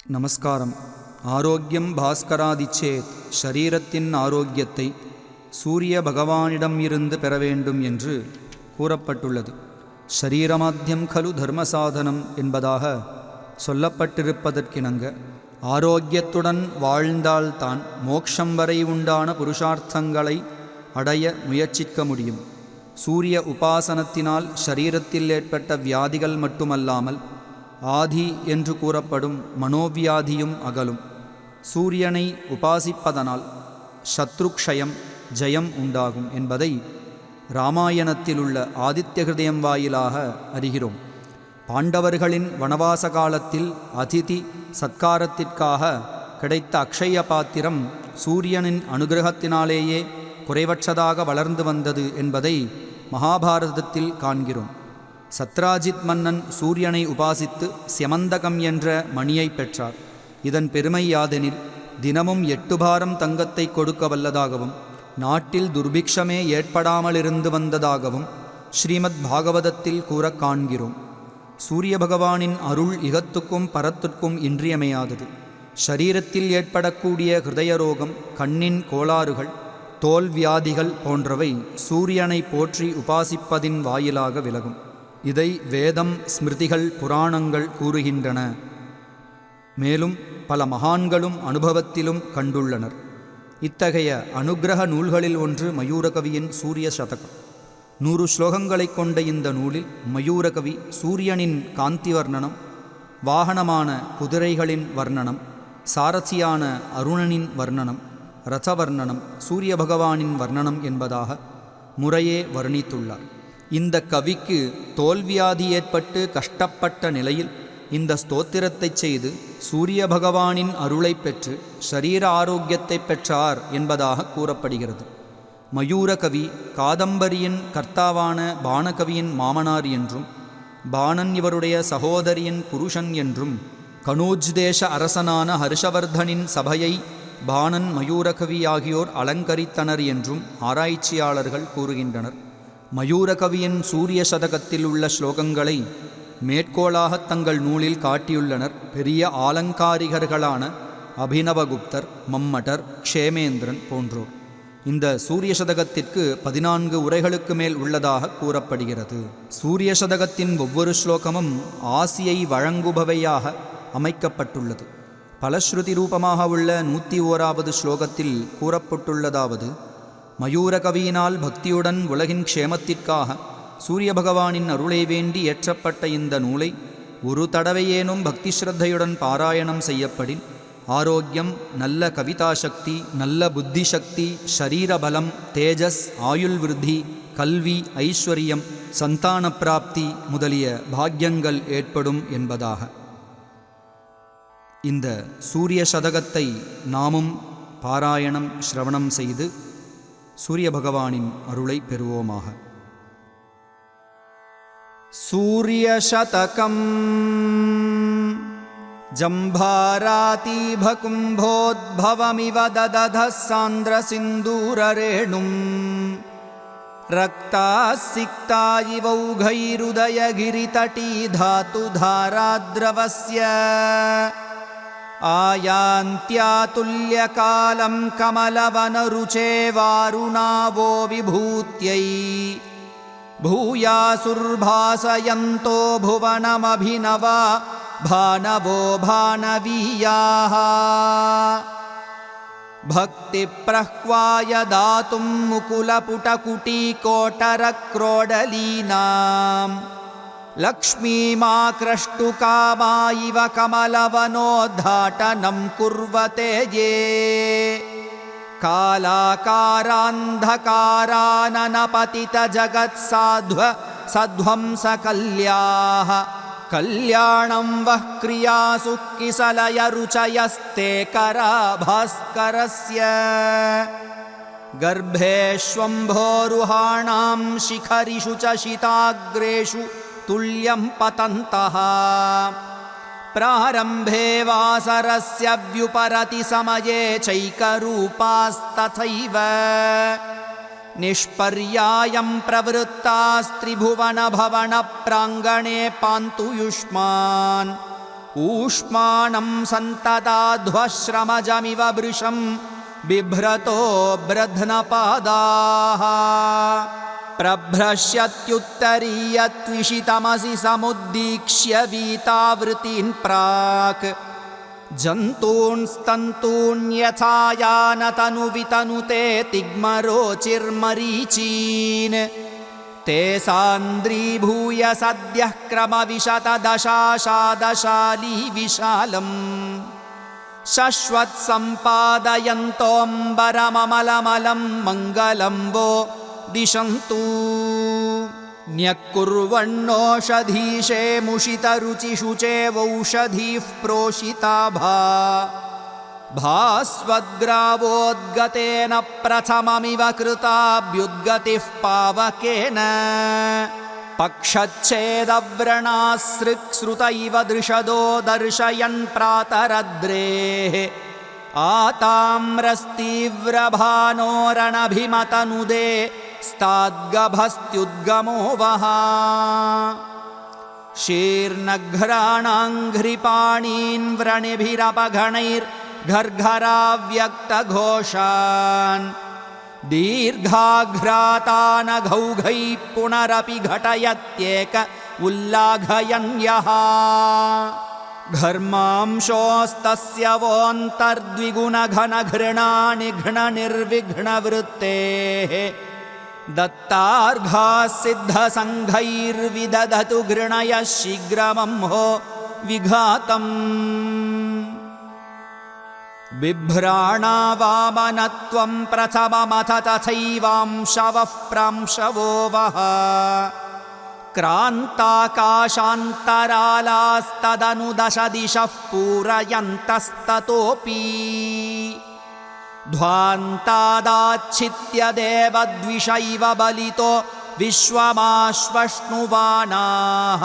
நமஸ்காரம். ஆரோக்கியம் பாஸ்கராதிச்சேத், ஷரீரத்தின் ஆரோக்கியத்தை சூரிய பகவானிடம் இருந்து பெற வேண்டும் என்று கூறப்பட்டுள்ளது. ஷரீரமாத்தியம் கலு தர்மசாதனம் என்பதாக சொல்லப்பட்டிருப்பதற்கிணங்க ஆரோக்கியத்துடன் வாழ்ந்தால்தான் மோட்சம் வரை உண்டான புருஷார்த்தங்களை அடைய முயற்சிக்க முடியும். சூரிய உபாசனத்தினால் ஷரீரத்தில் ஏற்பட்ட வியாதிகள் மட்டுமல்லாமல் ஆதி என்று கூறப்படும் மனோவியாதியும் அகலும். சூரியனை உபாசிப்பதனால் சத்ருக்ஷயம் ஜெயம் உண்டாகும் என்பதை இராமாயணத்திலுள்ள ஆதித்ய ஹிருதயம் வாயிலாக அறிகிறோம். பாண்டவர்களின் வனவாச காலத்தில் அதிதி சத்காரத்திற்காக கிடைத்த அக்ஷய பாத்திரம் சூரியனின் அனுகிரகத்தினாலேயே குறைவற்றதாக வளர்ந்து வந்தது என்பதை மகாபாரதத்தில் காண்கிறோம். சத்ராஜித் மன்னன் சூரியனை உபாசித்து ஸ்யமந்தகம் என்ற மணியை பெற்றார். இதன் பெருமை யாதெனில் தினமும் 8 பாரம் தங்கத்தை கொடுக்க வல்லதாகவும் நாட்டில் துர்பிக்ஷமே ஏற்படாமலிருந்து வந்ததாகவும் ஸ்ரீமத் பாகவதத்தில் கூற காண்கிறோம். சூரிய பகவானின் அருள் இகத்துக்கும் பரத்துக்கும் இன்றியமையாதது. ஷரீரத்தில் ஏற்படக்கூடிய ஹிருதய ரோகம், கண்ணின் கோளாறுகள், தோல் வியாதிகள் போன்றவை சூரியனை போற்றி உபாசிப்பதின் வாயிலாக விலகும். இதை வேதம், ஸ்மிருதிகள், புராணங்கள் கூறுகின்றன. மேலும் பல மகான்களும் அனுபவத்திலும் கண்டுள்ளனர். இத்தகைய அனுக்கிரக நூல்களில் ஒன்று மயூரகவியின் சூரிய சதகம். 100 ஸ்லோகங்களை கொண்ட இந்த நூலில் மயூரகவி சூரியனின் காந்தி வர்ணனம், வாகனமான குதிரைகளின் வர்ணனம், சாரசியான அருணனின் வர்ணனம், ரசவர்ணனம், சூரிய பகவானின் வர்ணனம் என்பதாக முறையே வர்ணித்துள்ளார். இந்த கவிக்கு தோல்வியாதி ஏற்பட்டு கஷ்டப்பட்ட நிலையில் இந்த ஸ்தோத்திரத்தை செய்து சூரிய பகவானின் அருளை பெற்று ஷரீர ஆரோக்கியத்தை பெற்றார் என்பதாக கூறப்படுகிறது. மயூரகவி காதம்பரியின் கர்த்தாவான பானகவியின் மாமனார் என்றும், பாணன் இவருடைய சகோதரியின் புருஷன் என்றும், கனூஜ் தேச அரசனான ஹர்ஷவர்தனின் சபையை பாணன் மயூரகவி ஆகியோர் அலங்கரித்தனர் என்றும் ஆராய்ச்சியாளர்கள் கூறுகின்றனர். மயூரகவியின் சூரிய சதகத்தில் உள்ள ஸ்லோகங்களை மேற்கோளாக தங்கள் நூலில் காட்டியுள்ளனர் பெரிய ஆலங்காரிகர்களான அபினவகுப்தர், மம்மடர், க்ஷேமேந்திரன் போன்றோர். இந்த சூரிய சதகத்திற்கு 14 உரைகளுக்கு மேல் உள்ளதாக கூறப்படுகிறது. சூரிய சதகத்தின் ஒவ்வொரு ஸ்லோகமும் ஆசியை வழங்குபவையாக அமைக்கப்பட்டுள்ளது. பலஸ்ருதி ரூபமாக உள்ள 101வது ஸ்லோகத்தில் கூறப்பட்டுள்ளதாவது: மயூரகவியினால் பக்தியுடன் உலகின் க்ஷேமத்திற்காக சூரிய பகவானின் அருளை வேண்டி ஏற்றப்பட்ட இந்த நூலை ஒரு தடவையேனும் பக்தி ஸ்ரத்தையுடன் பாராயணம் செய்யப்படின் ஆரோக்கியம், நல்ல கவிதாசக்தி, நல்ல புத்தி சக்தி, ஷரீரபலம், தேஜஸ், ஆயுள் விருத்தி, கல்வி, ஐஸ்வர்யம், சந்தான பிராப்தி முதலிய பாக்யங்கள் ஏற்படும் என்பதாக. இந்த சூரிய சதகத்தை நாமும் பாராயணம் ஸ்ரவணம் செய்து சூரிய பகவானின் அருளை பெறுவோமாக. சூரிய சதகம் ஜம்பாராதீபகும்போத்பவமிவ தததः சாந்திர சிந்தூரரேணும் ரக்தாசிக்தா இவௌகைருதயகிரிதடீ தாது தாராத்ரவஸ்ய ஆயாந்த்யாதுல்யகாலம் கமலவனருச்சே வாருணாவோ விபூத்யை பூயாசுர்பாசயந்தோ புவனமபிநவா பானவோ பானவீயாः பக்திப்ரஹ்வாய தாதும் முகுலபுடகுட்டீகோட்டரக்ரோடலீனாம் லக்ஷ்மீமாக்ரஷ்டுகாமா இவ கமலவனோத்தாடனம் குர்வதே யே காலாகாராந்தகாரானனபதித ஜகத்சாத்வ சத்வம்சகல்யாः கல்யாணம் வஹ் கிரியாசு கிசலய ருச்சயஸ்தே கராபாஸ்கரஸ்ய கர்ப்பேஷ்வம்போருஹாணாம் சிகரிஷு ச சிதாக்ரேஷு துல்யம் பதந்தः प्रारम्भे वासरस्य व्युपरति समये चैकरूपास्तथैव निष्पर्यायं प्रवृत्तास्त्रिभुवनभवनप्राङ्गणे पान्तु युष्मान् ऊष्माणं सन्तताध्वश्रमजमिव वृषं बिभ्रतो ब्रध्नपादाः प्रभ्रश्यत्युत्तरीयत्विषितमसि समुद्दीक्ष्य वीतावृतीन् प्राक् जन्तूंस्तन्तून्यथा यानतनुवितनुते तिग्मरोचिर्मरीचीन् ते सान्द्रीभूय सद्यः क्रमविशतदशाशादशाली विशालम् शश्वत्सम्पादयन्तोऽम्बरममलमलं मङ्गलं वो दिशन्तु न्यक्कुर्वन्नोषधीशे मुषितरुचिषुचे वौषधीः प्रोषिताभा भास्वद्ग्रावोद्गतेन प्रथममिव कृताभ्युद्गतिः पावकेन पक्षच्छेदव्रणासृक्सृत इव दृशदो दर्शयन् प्रातरद्रेः आताम्रस्तीव्रभानोरणभिमतनुदे स्ताद्गभस्त्युद्गमो वः शीर्णघ्राणाङ्घ्रिपाणीन् व्रणिभिरपघणैर्घर्घराव्यक्तघोषान् दीर्घाघ्रातानघौघैः पुनरपि घटयत्येक उल्लाघयन् यः घर्मांशोस्तस्य वोऽन्तर्द्विगुणघनघृणानिघ्ननिर्विघ्नवृत्तेः दत्तार्घाः सिद्धसङ्घैर्विदधतु घृणयः शीघ्रमंहो विघातम् बिभ्राणावामनत्वं प्रथममथ तथैवांशवः प्रांशवो वः क्रान्ताकाशान्तरालास्तदनु दश दिशः पूरयन्तस्ततोऽपि ध्वान्तादाच्छित्य देवद्विषैव बलितो विश्वमाश्वश्नुवानाः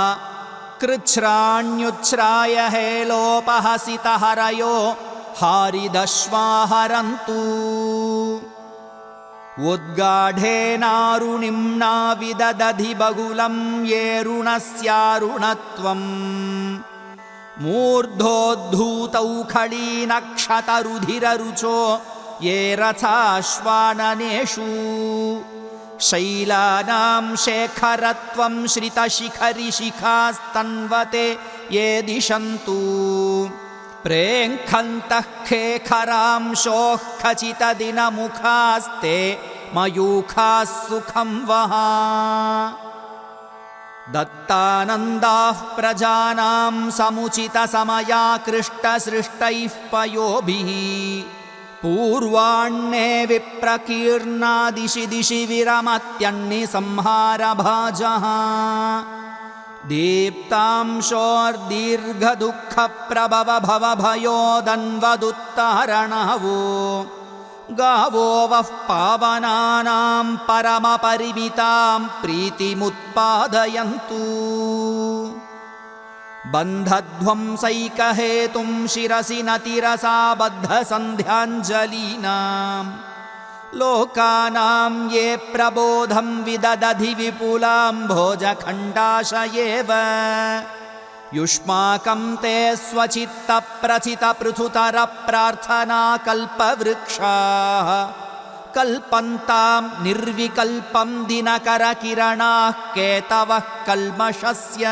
कृच्छ्राण्युच्छ्राय हेलोपहसितहरयो हारिदश्वाहरन्तु उद्गाढेनारुणिम्ना विदधि बगुलं येरुणस्यारुणत्वम् मूर्धोद्धूतौ खडीनक्षतरुधिररुचो ये रथाश्वाननेषु शैलानां शेखरत्वं श्रितशिखरिशिखास्तन्वते ये दिशन्तु प्रेङ्खन्तः खेखरांशोः खचितदिनमुखास्ते मयूखाः सुखं वः दत्तानन्दाः प्रजानां समुचितसमयाकृष्टसृष्टैः पयोभिः पूर्वाण्ये विप्रकीर्णादिशि दिशि विरमत्यन्निसंहारभाजः दीप्तांशोर्दीर्घदुःखप्रभवभवभयोदन्वदुत्तारणवो गावो वः पावनानां परमपरिमितां प्रीतिमुत्पादयन्तु बन्धध्वंसैकहेतुं शिरसि नतिरसा बद्धसन्ध्याञ्जलीनां लोकानां ये प्रबोधं विदधि विपुलां भोजखण्डाशयेव युष्माकं ते स्वचित्तप्रथितपृथुतरप्रार्थनाकल्पवृक्षाः कल्पन्तां निर्विकल्पं दिनकरकिरणाः केतवः कल्मषस्य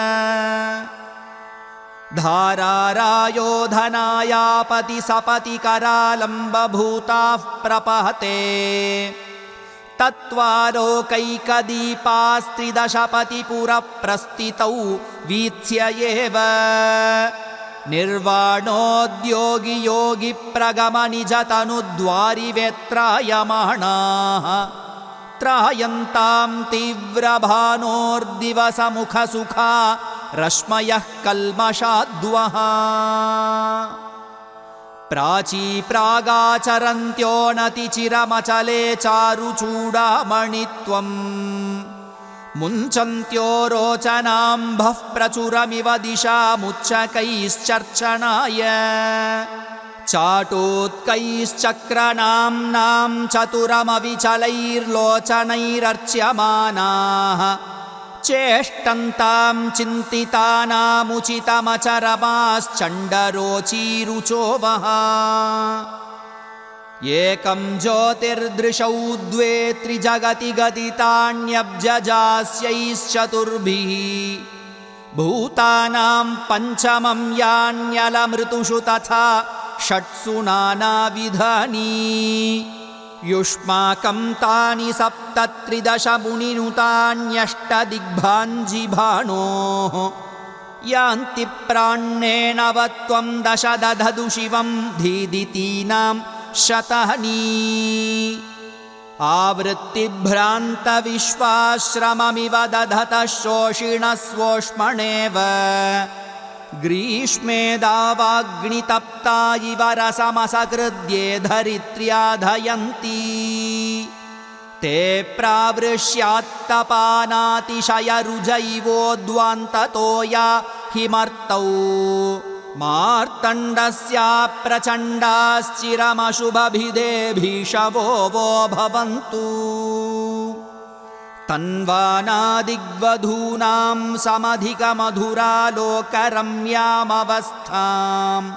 धारारायोधनायापति सपति करालम्बभूताः प्रपहते तत्त्वालोकैकदीपास्त्रिदशपतिपुरप्रस्थितौ वीत्स्य एव निर्वाणोद्योगि योगि प्रगमनिजतनुद्वारिवेत्रायमाणाः त्रायन्तां तीव्रभानोर्दिवसमुखसुखा रश्मयः कल्मषाद्वः प्राचीप्रागाचरन्त्योऽनतिचिरमचले चारुचूडामणित्वम् मुञ्चन्त्यो रोचनाम्भः प्रचुरमिव दिशामुच्चकैश्चर्चनाय चाटोत्कैश्चक्रनाम्नां चतुरमविचलैर्लोचनैरर्च्यमानाः चेष्टन्तां चिन्तितानामुचितमचरमाश्चण्डरोचीरुचो वः एकं ज्योतिर्दृशौ द्वे त्रिजगति गदितान्यब्जजास्यैश्चतुर्भिः भूतानां पञ्चमं यान्यलमृतुषु तथा षट्सु नानाविधानि युष्माकं तानि सप्तत्रिदश मुनिनुतान्यष्टदिग्भाञ्जिभाणोः यान्ति प्राण्येन वत्वं दश दधतु शिवं धीदितीनां शतानि आवृत्तिभ्रान्तविश्वाश्रममिव दधतः शोषिणः स्वोष्मणेव ग्रीष्मे दावाग्नितप्ता इव रसमसकृद्ये धरित्र्याधयन्ति ते प्रावृष्यात्तपानातिशयरुजैवोद्वान्ततो या हिमर्तौ मार्तण्डस्या प्रचण्डाश्चिरमशुभभिदे भीषवो वो भवन्तु तन्वानादिग्वधूनां समधिकमधुरालोकरम्यामवस्थाम्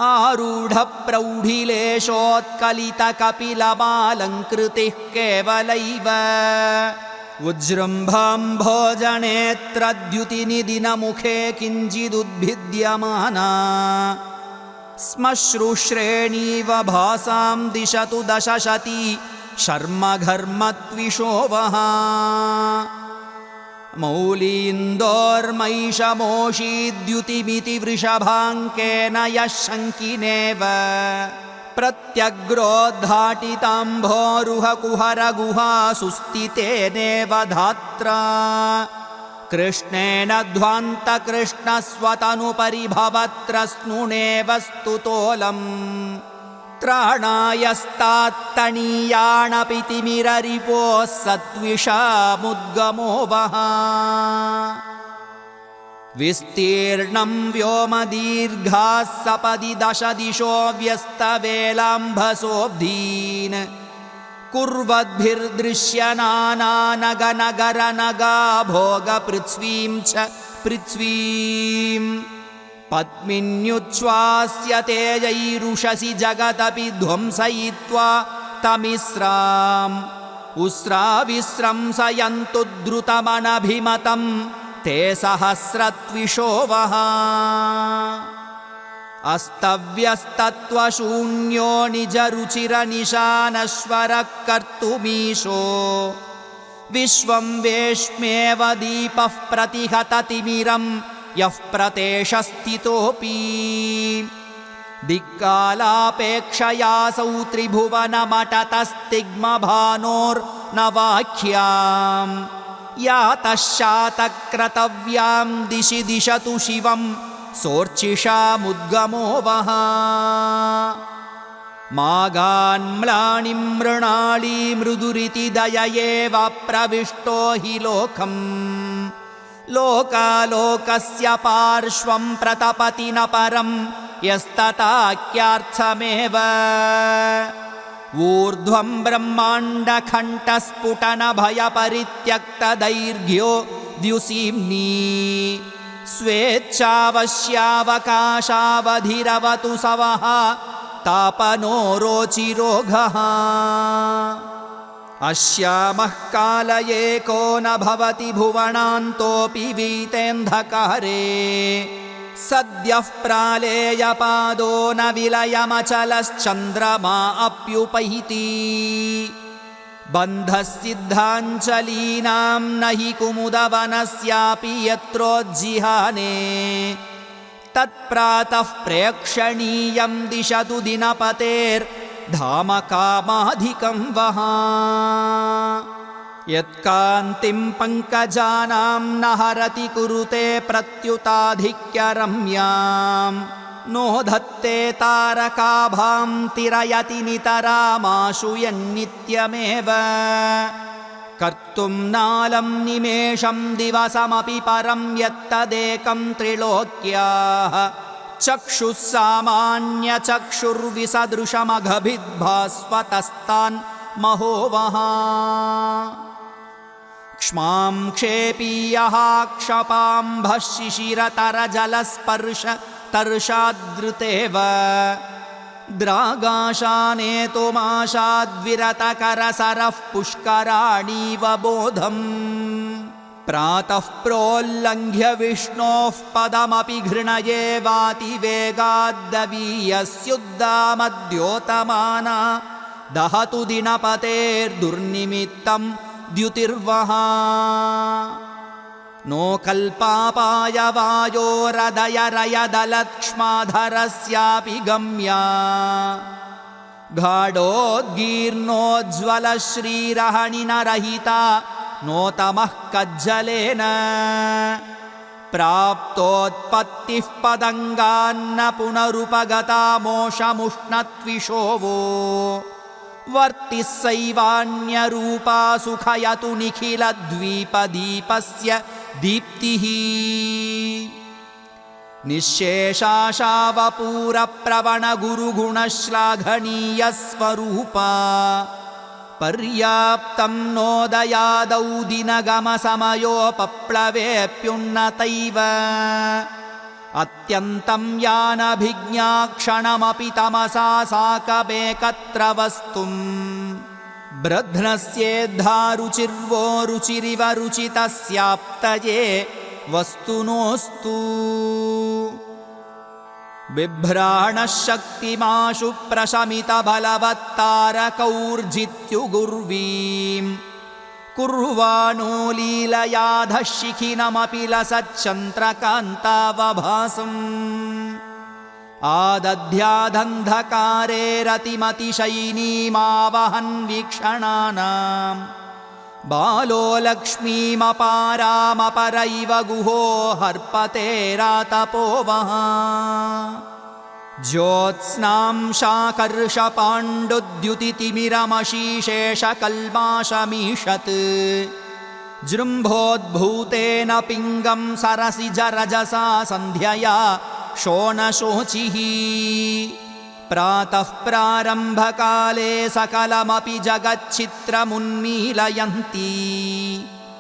आरूढप्रौढिलेशोत्कलितकपिलमालङ्कृतिः केवलैव उज्जृम्भाम्भोजनेत्रद्युतिनिदिनमुखे किञ्चिदुद्भिद्यमाना श्मश्रुश्रेणीव भासां दिशतु दशशती शर्मघर्मत्विषो वः मौलीन्दोर्मैषमोषीद्युतिमिति वृषभाङ्केन यः शङ्किनेव प्रत्यग्रोद्घाटिताम्भोरुहकुहरगुहा सुस्थितेनेव धात्रा कृष्णेन ध्वान्तकृष्णस्वतनुपरिभवत्रस्नुनेव स्तुतोलम् त्राणायस्तात्तनीयाणपितिमिररिपोः सत्विषामुद्गमो वः विस्तीर्णं व्योमदीर्घाः सपदि दश दिशो व्यस्तवेलाम्भसोऽब्धीन् कुर्वद्भिर्दृश्यमानानगनगरनगा भोगपृथ्वीं च पृथ्वीम् पद्मिन्युच्छ्वास्य तेजैरुषसि जगदपि ध्वंसयित्वा तमिस्राम् उस्राविस्रंसयन्तु द्रुतमनभिमतं ते सहस्रत्विषो वः अस्तव्यस्तत्वशून्यो निजरुचिरनिशानश्वरः कर्तुमीशो विश्वं वेश्मेव दीपः प्रतिहततिमिरं यः प्रतेशस्थितोऽपि दिक्कालापेक्षयासौ त्रिभुवनमटतस्तिग्मभानोर्न वाख्याम् यातः शातक्रतव्यां दिशि दिशतु शिवं सोर्चिषामुद्गमो वः मागान्म्लानिं मृणाली मृदुरिति दय एव प्रविष्टो हि लोकम् लोकालोकस्य पार्श्वं प्रतपति न परं यस्तताख्यार्थमेव ऊर्ध्वं ब्रह्माण्डकण्ठस्फुटनभयपरित्यक्तदैर्घ्यो द्युसीम्नि स्वेच्छावश्यावकाशावधिरवतु सवः तापनो रोचिरोगः अश्यामः काल एको न भवति भुवनान्तोऽपि वीतेऽन्धकारे सद्यः प्रालेयपादो न विलयमचलश्चन्द्रमा अप्युपैति बन्धसिद्धाञ्चलीनां न हि कुमुदवनस्यापि यत्रोज्जिहाने तत्प्रातः प्रेक्षणीयं दिशतु दिनपतेर्धाम कामाधिकं वः यत्कान्तिं पङ्कजानां न हरति कुरुते प्रत्युताधिक्यरम्यां नोधत्ते तारकाभां तिरयति नितरामाशु यन्नित्यमेव कर्तुं नालं निमेषं दिवसमपि परं यत्तदेकं त्रिलोक्याः चक्षुः सामान्यचक्षुर्विसदृशमघभिद्भास्वतस्तान् महो वः क्ष्मां क्षेपीयः क्षपाम्भः शिशिरतरजलस्पर्श तर्षादृतेव द्रागाशानेतुमाशाद्विरतकरसरः पुष्कराणीव बोधम् प्रातः प्रोल्लङ्घ्य विष्णोः पदमपि घृणये वातिवेगाद्दवीयस्युद्दामद्योतमाना दहतु दिनपतेर्दुर्निमित्तं द्युतिर्वः नो कल्पापाय वायोरदयरयदलक्ष्माधरस्यापि गम्या घाडोद्गीर्णोज्ज्वलश्रीरहणिनरहिता नो तमः कज्जलेन प्राप्तोत्पत्तिः पदङ्गान्न पुनरुपगता मोषमुष्णत्विषोवो वर्तिः सैवान्यरूपा सुखयतु निखिलद्वीपदीपस्य दीप्तिः निःशेषाशावपूरप्रवणगुरुगुणश्लाघनीयस्वरूपा पर्याप्तं नोदयादौ दिनगमसमयोपप्लवेऽप्युन्नतैव अत्यन्तं यानभिज्ञाक्षणमपि तमसा साकमेकत्र वस्तुम् ब्रध्नस्येद्धारुचिर्वो रुचिरिव रुचितस्याप्तये वस्तुनोऽस्तु बिभ्राणः शक्तिमाशु प्रशमितबलवत्तारकौर्जित्युगुर्वीम् कुर्वाणो लीलयाधः शिखिनमपि लसच्चन्द्रकान्तावभासम् आदध्यादन्धकारे रतिमतिशयिनीमावहन् वीक्षणानाम् बालो लक्ष्मीमपारामपरैव गुहो हर्पतेरातपोवः ज्योत्स्नां शाकर्षपाण्डुद्युतितिमिरमशीशेषकल्माषमीषत् जृम्भोद्भूतेन पिङ्गं सरसिजरजसा सन्ध्यया शोणशोचिः प्रातः प्रारम्भकाले सकलमपि जगच्चित्रमुन्मीलयन्ती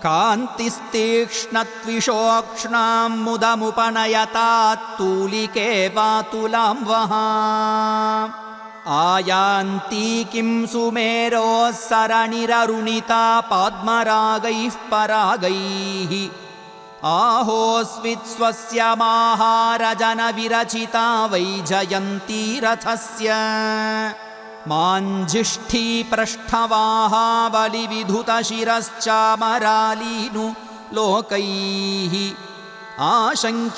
कान्तिस्तीक्ष्णत्विषोक्ष्णां मुदमुपनयतात्तूलिके वातुलां वः आयान्ती किं सुमेरोः सरणिररुणिता पाद्मरागैः परागैः आहोस्वित् स्वस्य माहारजनविरचिता वैजयन्ती रथस्य माञ्जिष्ठी पृष्ठवाहावलिविधुतशिरश्चामरालीनु लोकैः आशङ्ख्यालोकितैवं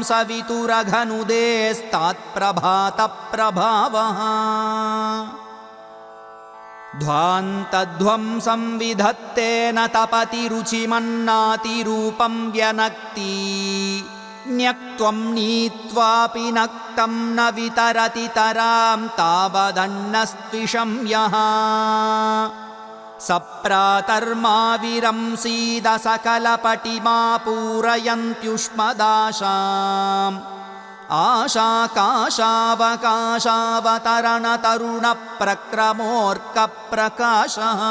सवितुरघनुदेस्तात्प्रभातप्रभावः ध्वान्तध्वंसं विधत्तेन तपति रुचिमन्नातिरूपं व्यनक्ति न्यक्त्वं नीत्वापि नक्तं न वितरति तरां तावदन्नस्त्विषं यः सप्रातर्माविरं सीद सकलपटिमा पूरयन्त्युष्मदाशाम् आशाकाशावकाशावतरणतरुणप्रक्रमोऽर्कप्रकाशः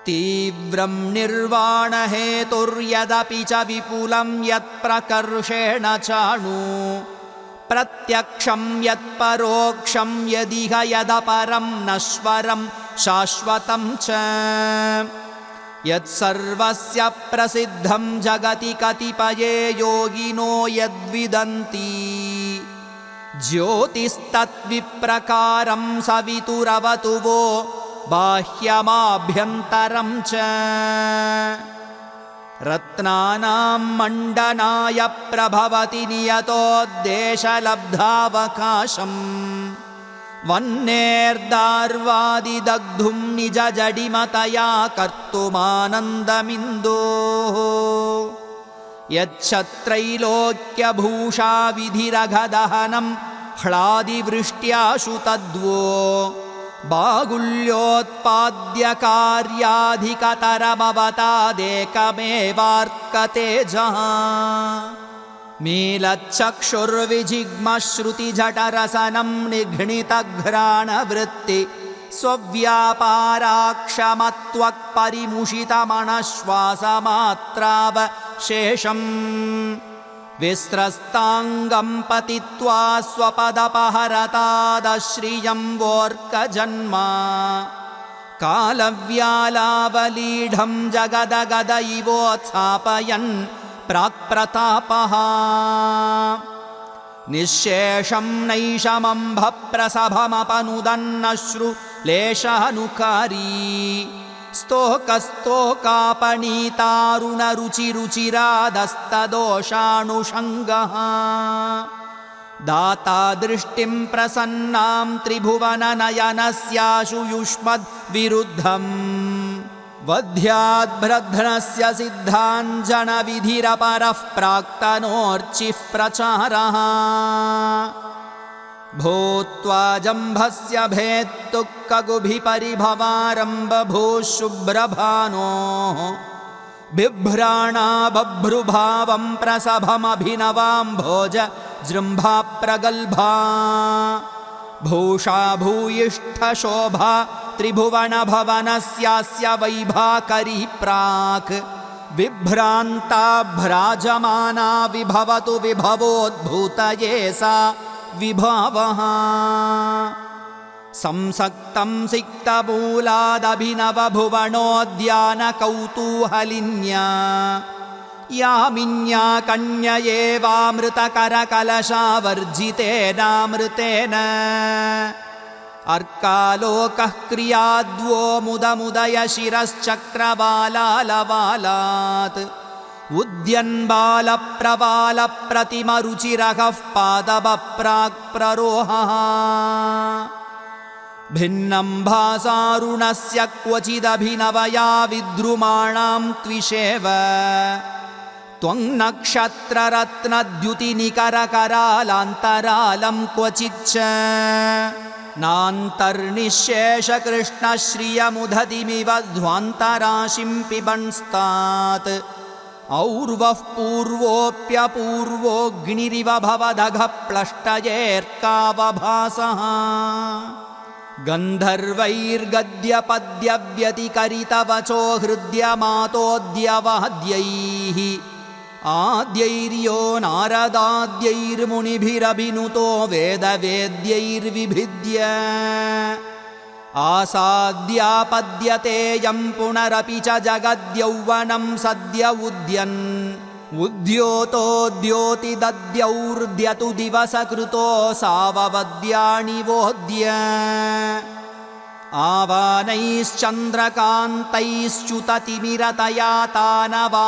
तीव्रं निर्वाणहेतुर्यदपि च विपुलं यत्प्रकर्षेण चाणु प्रत्यक्षं यत्परोक्षं यदिह यदपरं नश्वरं शाश्वतं च यत्सर्वस्य प्रसिद्धं जगति कतिपये योगिनो यद्विदन्ति ज्योतिस्तद्विप्रकारं सवितुरवतु वो बाह्यमाभ्यन्तरं च रत्नानां मण्डनाय प्रभवति नियतोद्देशलब्धावकाशम् वह्नेर्दार्वादिदग्धुं निजजडिमतया कर्तुमानन्दमिन्दोः यच्छत्रैलोक्यभूषा विधिरघदहनं ह्लादिवृष्ट्याशु तद्वो बाहुल्योत्पाद्यकार्याधिकतरमवतादेकमेवार्कतेजः मीलच्छक्षुर्विजिग्मश्रुतिजठरसनं निघ्नितघ्राणवृत्ति स्वव्यापाराक्षमत्वक्परिमुषितमनश्वासमात्रावशेषम् विस्रस्ताङ्गं पतित्वा स्वपदपहरतादश्रियं वोर्कजन्मा कालव्यालावलीढं जगदगद इवोत्थापयन् प्राक्प्रतापः निःशेषं नैषमम्भप्रसभमपनुदन्नश्रु लेशानुकारी स्तोकस्तोकापनीतारुणरुचिरुचिरादस्तदोषाणुषङ्गः दाता दृष्टिं प्रसन्नां त्रिभुवननयनस्याशु युष्मद्विरुद्धम् वध्याद्भ्रध्नस्य सिद्धाञ्जनविधिरपरः प्राक्तनोर्चिः प्रचारः भूत्वा जम्भस्य भेत्तुक्कगुभिपरिभवारम्बभूः शुभ्रभानोः बिभ्राणा बभ्रुभावं प्रसभमभिनवाम्भोज जृम्भाप्रगल्भा भूषा भूयिष्ठशोभा त्रिभुवनभवनस्यास्य वैभाकरी प्राक् विभ्रान्ता भ्राजमाना विभवतु विभवोद्भूतये सा विभावः संसक्तं सिक्तमूलादभिनवभुवनोद्यानकौतूहलिन्या यामिन्या कन्ययेवामृतकरकलशावर्जितेनामृतेन अर्कालोकः क्रियाद्वो मुदमुदय शिरश्चक्रवालालवालात् उद्यन्बालप्रवालप्रतिमरुचिरगः पादवप्राक्प्ररोहः भिन्नं भासारुणस्य क्वचिदभिनवया विद्रुमाणां त्विषेव त्वं नक्षत्ररत्नद्युतिनिकरकरालान्तरालं क्वचिच्च नान्तर्निःशेषकृष्णश्रियमुदतिमिव ध्वान्तराशिं पिबंस्तात् और्वः पूर्वोऽप्यपूर्वोऽग्निरिव भवदघप्लष्टयेऽर्कावभासः गन्धर्वैर्गद्यपद्यव्यतिकरितवचो हृद्यमातोऽद्यवाद्यैः आद्यैर्यो नारदाद्यैर्मुनिभिरभिनुतो वेदवेद्यैर्विभिद्य आसाद्यापद्यते यं पुनरपि च जगद्यौवनं सद्य उद्यन् उद्योतोद्योतिदद्यौर्द्यतु दिवसकृतो साववद्यानि वोद्य आवानैश्चन्द्रकान्तैश्च्युततिमिरतया तानवात्तारकाणां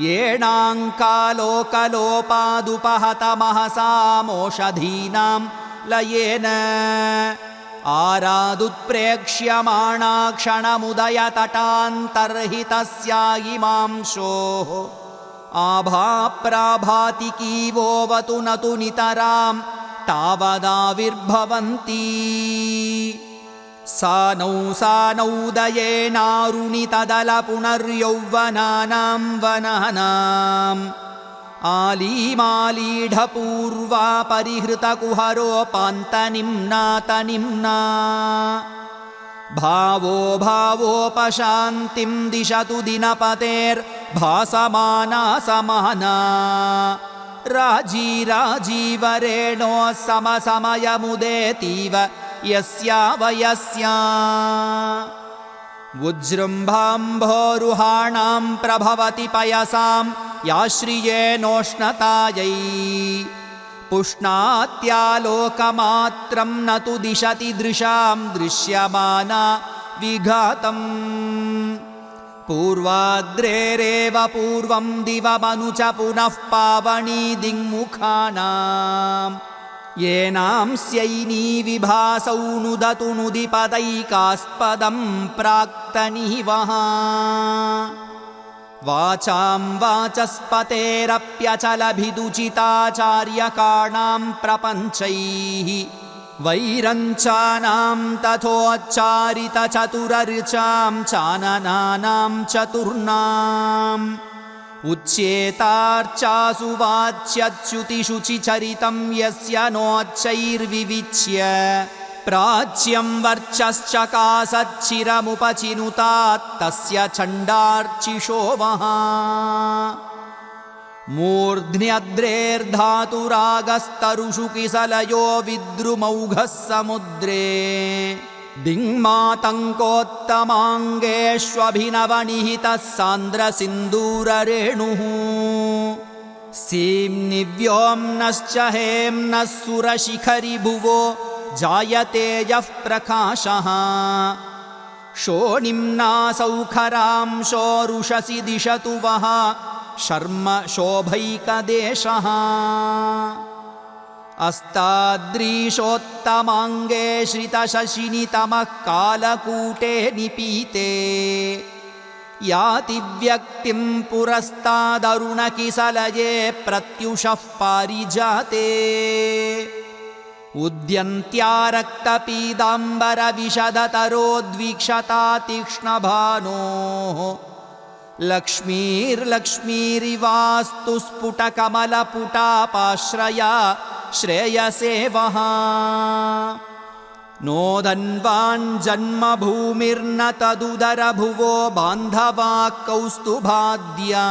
येणाङ्कालोकलोपादुपहतमहसामोषधीनां लयेन आरादुत्प्रेक्ष्यमाणा क्षणमुदयतटान्तर्हितस्या इमांशोः आभाप्राभातिकीवोऽवतु न तु नितरां तावदाविर्भवन्ति सानौदयेनारुणितदलपुनर्यौवनानां वनानाम् आलीमालीढपूर्वा परिहृतकुहरोपान्तनिम्नातनिम्ना भावो भावोपशान्तिं दिशतु दिनपतेर्भासमाना समाना राजीराजीवरेणोः समसमयमुदेतीव यस्या वयस्या उज्जृम्भाम्भोरुहाणां प्रभवति पयसां याश्रियेणोष्णतायै पुष्णात्यालोकमात्रं न तु दिशति दृशां दृश्यमाना विघातम् पूर्वाद्रेरेव पूर्वं दिवमनु च पुनः पावनी दिङ्मुखानां येनांस्यैनी विभासौ नुदतु नुदिपदैकास्पदं प्राक्तनीवः वाचां वाचस्पतेरप्यचलभिदुचिताचार्यकाणां प्रपञ्चैः वैरञ्चानां तथोच्चारितचतुरऋचां चाननानां चतुर्णाम् उच्येतार्चासु वाच्यच्युतिशुचिचरितं यस्य नोच्चैर्विविच्य प्राच्यं वर्चश्चकासच्चिरमुपचिनुतात् तस्य चण्डार्चिषो वः मूर्ध्न्यद्रेर्धातुरागस्तरुषु किसलयो विद्रुमौघः समुद्रे दिङ्मातङ्कोत्तमाङ्गेष्वभिनवनिहितः सान्द्रसिन्दूररेणुः सीम्निव्योम्नश्च हेम्नः सुरशिखरि भुवो जायते यः प्रकाशः शोणिम्नासौखरांशोरुषसि दिशतु वः शर्म शोभैकदेशः अस्ताद्रीशोत्तमाङ्गे श्रितशशिनितमः कालकूटे निपीते याति व्यक्तिं पुरस्तादरुणकिसलये प्रत्युषः पारिजाते उद्यन्त्या रक्तपीताम्बरविशदतरोद्वीक्षता तीक्ष्णभानोः लक्ष्मीर्लक्ष्मीरिवास्तु स्फुटकमलपुटापाश्रया श्रेयसे वः नोदन्वाञ्जन्मभूमिर्न तदुदरभुवो बान्धवा कौस्तुभाद्या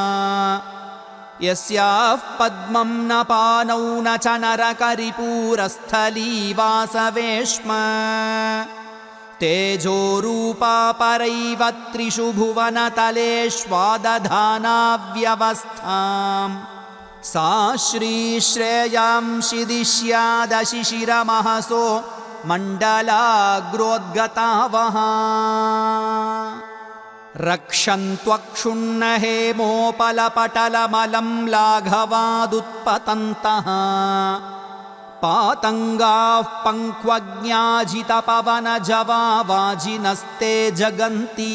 यस्याः पद्मं न पानौ न च नरकरिपूरस्थलीवासवेश्म तेजोरूपा परैव त्रिषु भुवनतलेष्वादधानाव्यवस्थाम् सा श्रीश्रेयांसि दिश्यादशिशिरमहसो मण्डलाग्रोद्गता वः रक्षन्त्वक्षुण्ण हेमोपलपटलमलं लाघवादुत्पतन्तः पातङ्गाः पङ्क्वज्ञाजितपवनजवावाजिनस्ते जगन्ति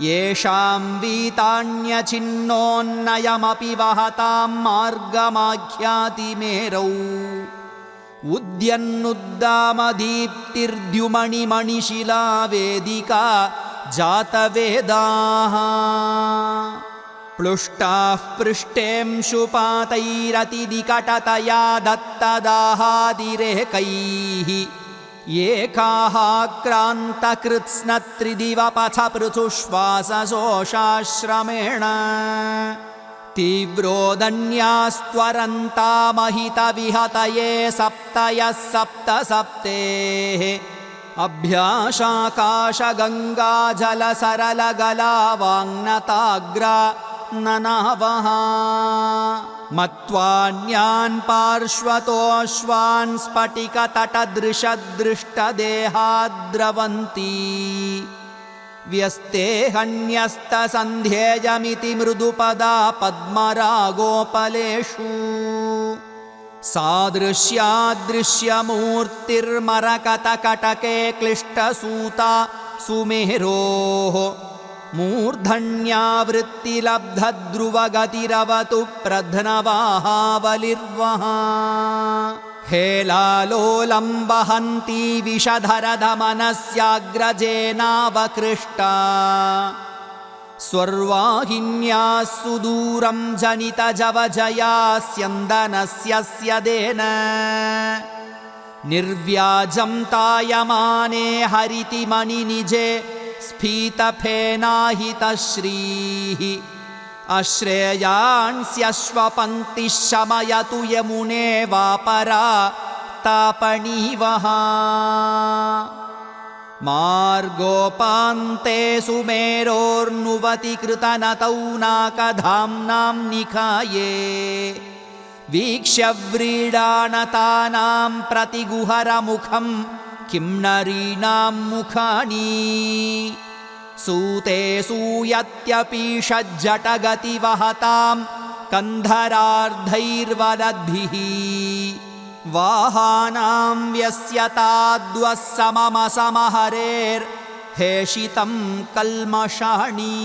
येषां वीतान्यचिन्नोन्नयमपि वहतां मार्गमाख्यातिमेरौ उद्यन्नुद्दामदीप्तिर्द्युमणिमणिशिला वेदिका जातवेदाः प्लुष्टाः पृष्ठेंशुपातैरतिनिकटतया दत्तदाहादिरेकैः एकाः क्रान्तकृत्स्नत्रिदिवपथपृथुश्वासशोषाश्रमेण तीव्रोदन्यास्त्वरन्तामहितविहतये सप्तयः सप्त सप्तेः अभ्यासाकाशगङ्गाजलसरलगलावाङ्नताग्रा ननावः मत्वान्यान् पार्श्वतोऽश्वान् स्फटिकतटदृशदृष्टदेहाद्रवन्ती व्यस्तेहन्यस्तसन्ध्येयमिति मृदुपदा पद्मरागोपलेषु सादृश्यादृश्यमूर्तिर्मरकतकटके क्लिष्टसूता सुमेरोः मूर्धन्यावृत्तिलब्धध्रुवगतिरवतु प्रध्नवाहावलिर्वः हेलालोलं वहन्ती विषधरधमनस्याग्रजेनावकृष्टा स्वर्वाहिन्याः सुदूरं जनितजवजया स्यन्दनस्य देन निर्व्याजं तायमाने हरितिमणिनिजे स्फीतफेनाहितश्रीः अश्रेयांस्यश्वपङ्क्तिः शमयतु यमुने वापरा तापणीवः मार्गोपान्ते सुमेरोर्नुवति कृतनतौ नाकधाम्नां निकाये वीक्ष्य व्रीडानतानां प्रतिगुहरमुखं किं नरीणां मुखानि सूते सूयत्यपीषज्जटगतिवहतां कन्धरार्धैर्वदद्भिः वाहानां व्यस्यताद्वः सममसमहरेर्हेषितं कल्मषाणि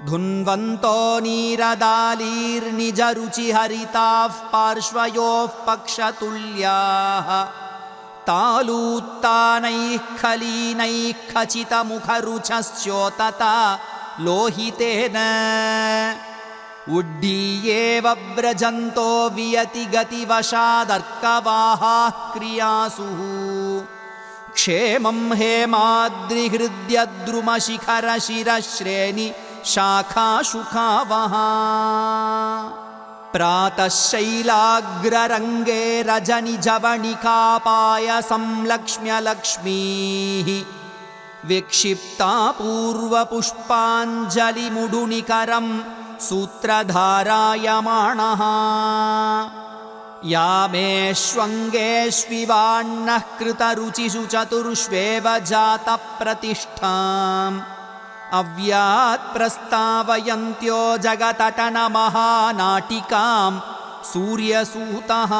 धुन्वन्तो नीरदालीर्निजरुचिहरिताः पार्श्वयोः पक्षतुल्याः तालूत्तानैः खलीनैः खचितमुखरुचश्चोतता लोहितेन उड्डीयेव व्रजन्तो वियति गतिवशादर्कवाहाः क्रियासु क्षेमं हेमाद्रिहृद्यद्रुमशिखरशिरश्रेणि शाखाशुखावः प्रातः शैलाग्ररङ्गे रजनिजवनिकापायसं लक्ष्म्यलक्ष्मीः विक्षिप्ता पूर्वपुष्पाञ्जलिमुडुनिकरं सूत्रधारायमाणः यामेष्वङ्गेष्विवाण्णः कृतरुचिषु चतुर्ष्वेव जातप्रतिष्ठाम् अव्यात् प्रस्तावयन्त्यो जगतटनमहानाटिकां सूर्यसूतः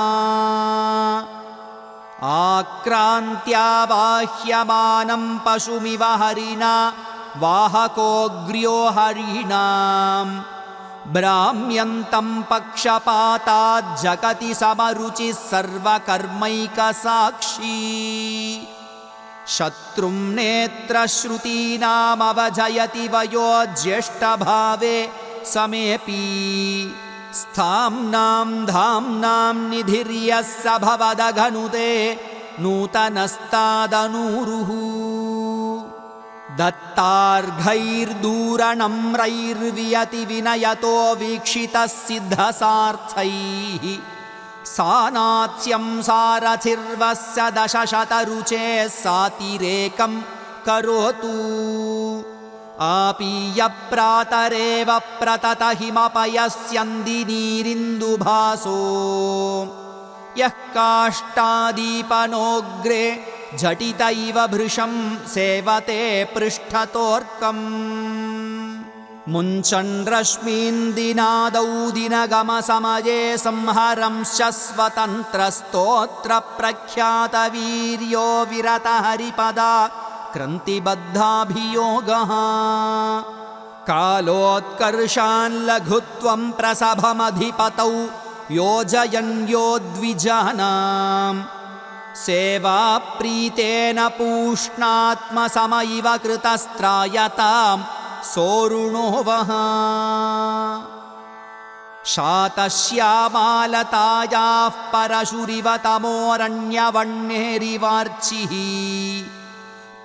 आक्रान्त्यावाह्यमानं पशुमिव हरिणा वाहकोऽग्र्यो हरिणाम् भ्राम्यन्तं पक्षपाताज्जगति समरुचिः सर्वकर्मैकसाक्षी शत्रुं नेत्रश्रुतीनामवजयति वयो ज्येष्ठभावे समेऽपि स्थाम्नां धाम्नां निधिर्यः स भवदघनुते नूतनस्तादनूरुः दत्तार्घैर्दूरणम्रैर्वियति विनयतो वीक्षितः सिद्धसार्थैः सानात्स्यं सारथिर्वस्य दशशतरुचेः सातिरेकं करोतु आपीयप्रातरेव प्रततहिमपयस्यन्दिनीरिन्दुभासो यः काष्ठादीपनोऽग्रे झटित इव भृशं सेवते पृष्ठतोऽर्कम् मुञ्चन् रश्मीन्दिनादौ दिनगमसमये संहरंश्च स्वतन्त्रस्तोत्रप्रख्यातवीर्यो विरतहरिपदा क्रन्तिबद्धाभियोगः कालोत्कर्षान् लघुत्वं प्रसभमधिपतौ योजयन्यो द्विजानाम् सेवाप्रीतेन पूष्णात्मसमैव कृतस्त्रायतां सोरुणो वः शातश्यामालतायाः परशुरिव तमोरण्यवह्नेरिवार्चिः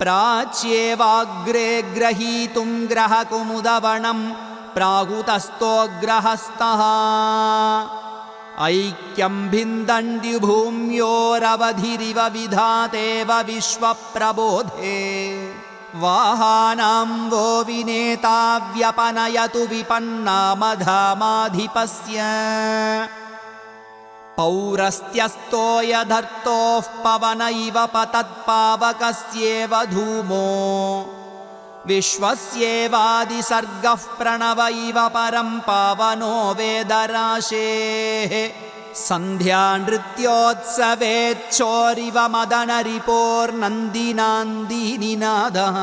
प्राच्येवाग्रे ग्रहीतुं ग्रहकुमुदवनं प्राहुतस्तोऽग्रहस्तः ऐक्यं भिन्दन्त्युभूम्योरवधिरिव विधातेव विश्वप्रबोधे वाहानां वो विनेता व्यपनयतु विपन्नामधामाधिपस्य पौरस्त्यस्तो यधर्तोः पवन इव पतत्पावकस्येव धूमो विश्वस्येवादिसर्गः प्रणव इव परं पावनो वेदराशेः सन्ध्यानृत्योत्सवेच्छोरिव मदनरिपोर्नन्दिनान्दीनिनादः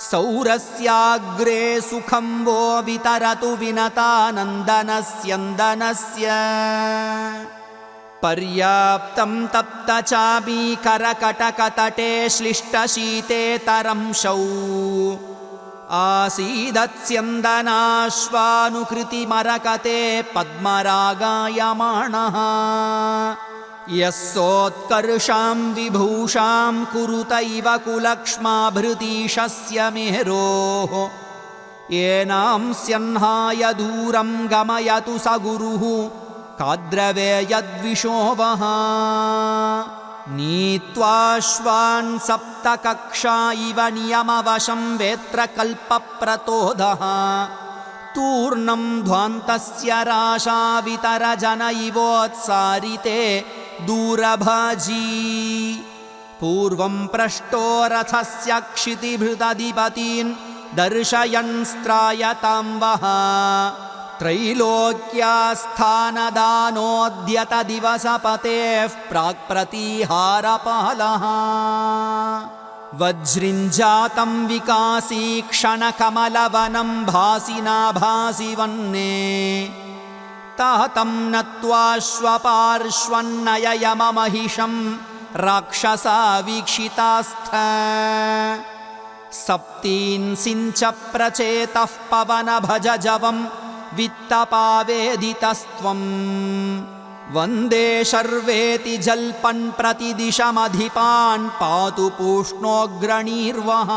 सौरस्याग्रे सुखं वो वितरतु विनतानन्दनस्यन्दनस्य पर्याप्तं तप्तचामीकरकटकतटे श्लिष्टशीतेतरंशौ आसीदत्स्यन्दनाश्वानुकृतिमरकते पद्मरागायमाणः यः सोत्कर्षां विभूषां कुरुत इव कुलक्ष्माभृतीशस्य मेरोः येनां स्यह्नाय दूरं गमयतु स गुरुः काद्रवेयद्विषो वः नीत्वाश्वान् सप्तकक्षा इव नियमवशं वेत्रकल्पप्रतोदः तूर्णं ध्वान्तस्य राशावितरजन इवोत्सारिते दूरभाजी पूर्वं पृष्टो रथस्य क्षितिभृतधिपतीन् दर्शयन्स्त्रायतां वः त्रैलोक्यास्थानदानोद्यतदिवसपतेः प्राक्प्रतीहारपालः वज्रिञ्जातं विकासी क्षणकमलवनं भासिनाभासि वह्ने तातं नत्वाश्वपार्श्वन्नययममहिषं राक्षसा वीक्षितास्थ सप्तींसिञ्च प्रचेतः पवनभजजवं वित्तपावेदितस्त्वं वन्दे शर्वेति जल्पन् प्रतिदिशमधिपान् पातु पूष्णोऽग्रणीर्वः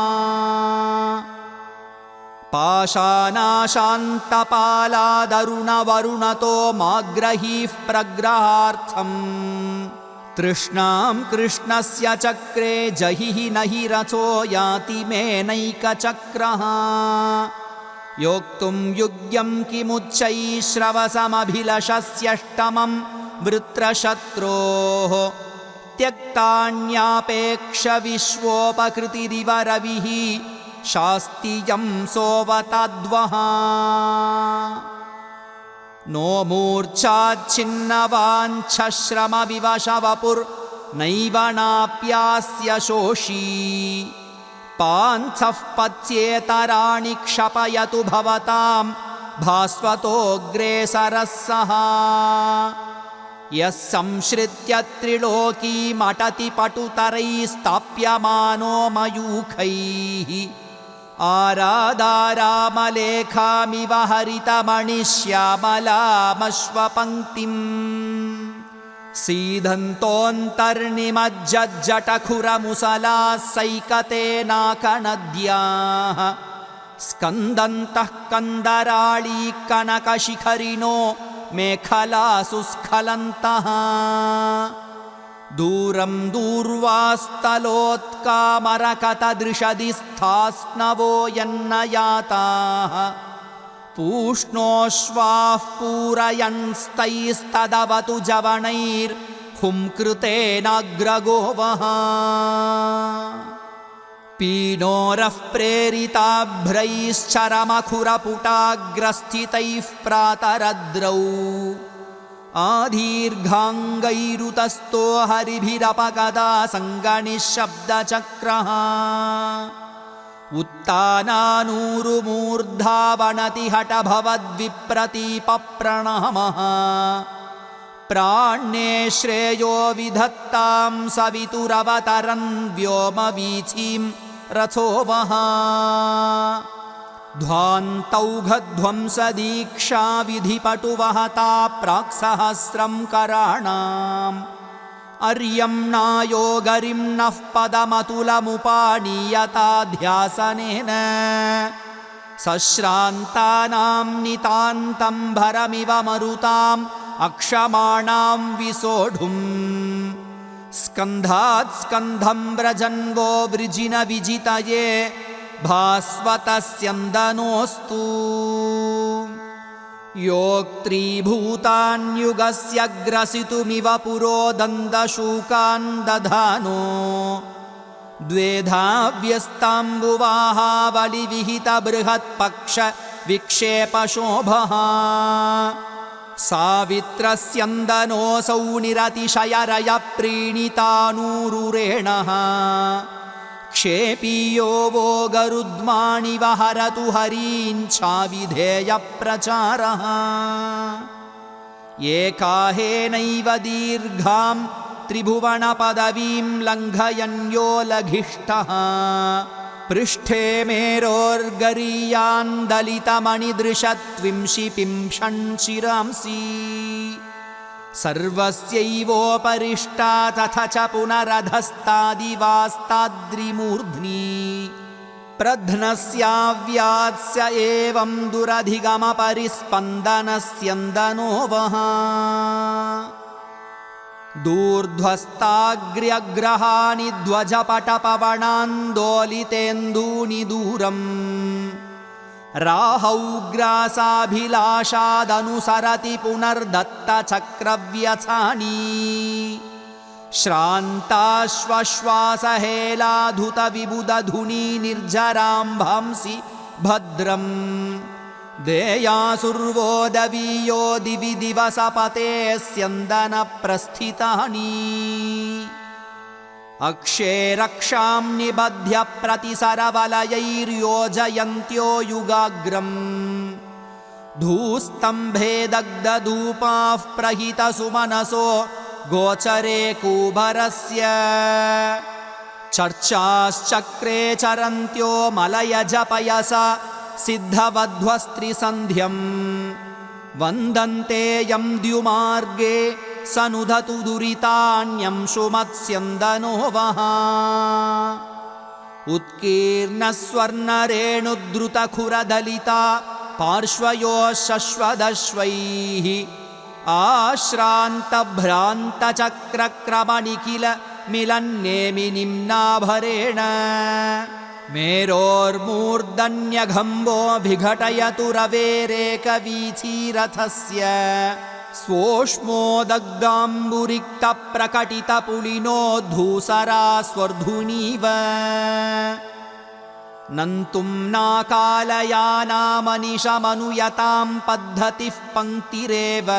पाषाणाशान्तपालादरुणवरुणतो माग्रहीः प्रग्रहार्थम् तृष्णां कृष्णस्य चक्रे जहिः नहि रथो याति मेनैकचक्रः योक्तुं युग्यं किमुच्चैः श्रवसमभिलषस्यष्टमं वृत्रशत्रोः त्यक्तान्यापेक्ष विश्वोपकृतिरिव रविः शास्तियं सोवताद्वः नो मूर्च्छाच्छिन्नवाञ्छश्रमविवशवपुर्नैव नाप्यास्य शोषी पान्थः पत्स्येतराणि क्षपयतु भवतां भास्वतोऽग्रेसरः सः यः संश्रित्य त्रिलोकीमटति पटुतरैस्ताप्यमानो मयूखैः आरादारामलेखामिव हरितमणिश्यामलामश्वपङ्क्तिम् सीदन्तोऽन्तर्निमज्जज्जटखुरमुसलाः सैकतेनाकनद्याः स्कन्दन्तः कन्दराळी कनकशिखरिणो मेखलासु स्खलन्तः दूरं दूर्वास्तलोत्कामरकतदृशदिस्थास्नवो यन्नयाताः पूष्णोऽश्वाः पूरयन्स्तैस्तदवतु जवनैर्हुंकृतेनाग्रगोवः पीनोरः प्रेरिताभ्रैश्चरमखुरपुटाग्रस्थितैः प्रातरद्रौ आदीर्घाङ्गैरुतस्तो हरिभिरपगदा सङ्गनिःशब्दचक्रः उत्तानानूरुमूर्धावनति हठभवद्विप्रतीपप्रणमः प्राण्ये श्रेयो विधत्तां सवितुरवतरन् व्योमवीथीं रथो वः ध्वान्तौघध्वंसदीक्षा विधिपटुवहता प्राक्सहस्रं कराणाम् अर्यं नायोगरिं नः पदमतुलमुपानीयताध्यासनेन सश्रान्तानां नितान्तं भरमिव मरुताम् अक्षमाणां विसोढुम् स्कन्धात् स्कन्धं व्रजन्वो वृजिन विजितये भास्वतस्यन्दनोऽस्तु योक्त्रीभूतान्युगस्य ग्रसितुमिव पुरो दन्दशूकान् दधानो द्वेधा व्यस्ताम्बुवाहावलिविहितबृहत्पक्ष विक्षेपशोभः सावित्रस्यन्दनोऽसौ निरतिशयरयप्रीणितानूरुरेणः क्षेपीयो वो गरुद्माणिव हरतु हरीञ्छाविधेयप्रचारः एकाहेनैव दीर्घां त्रिभुवनपदवीं लङ्घयन्यो लघिष्ठः पृष्ठे मेरोर्गरीयान् दलितमणिदृशत्विंशि पिंशन् शिरांसि सर्वस्यैवोपरिष्टा तथा च पुनरधस्तादिवास्ताद्रिमूर्ध्नि प्रध्नस्याव्यात्स्य एवं दुरधिगमपरिस्पन्दनस्यन्दनो वः दूर्ध्वस्ताग्र्यग्रहाणि ध्वजपटपवनान्दोलितेन्दूनि दूरम् राहौग्रासाभिलाषादनुसरति पुनर्दत्तचक्रव्यथानि श्रान्ताश्वश्वासहेलाधुतविबुधधुनी निर्जराम्भांसि भद्रम् देयासुर्वोदवीयो दिवि दिवसपते स्यन्दनप्रस्थितानि अक्षेरक्षां निबध्य प्रतिसरवलयैर्योजयन्त्यो युगाग्रम् धूस्तम्भे दग्धधूपाः प्रहितसुमनसो गोचरे कूभरस्य चर्चाश्चक्रे चरन्त्यो मलयजपयसा सिद्धवध्वस्त्रिसन्ध्यं वन्दन्ते यं द्युमार्गे सनुदतु दुरितान्यं सुमत्स्यन्दनो वः उत्कीर्णस्वर्णरेणुद्रुतखुरदलिता पार्श्वयोः शश्वदश्वैः आश्रान्तभ्रान्तचक्रक्रमणिखिल मिलन्नेमि निम्नाभरेण मेरोर्मूर्धन्यघम्बो विघटयतु रवेरेकवीथीरथस्य स्वोष्मोदग्धाम्बुरिक्तप्रकटितपुलिनोद्धूसरा स्वर्धुनीव नन्तुं नाकालयानामनिशमनुयतां पद्धतिः पङ्क्तिरेव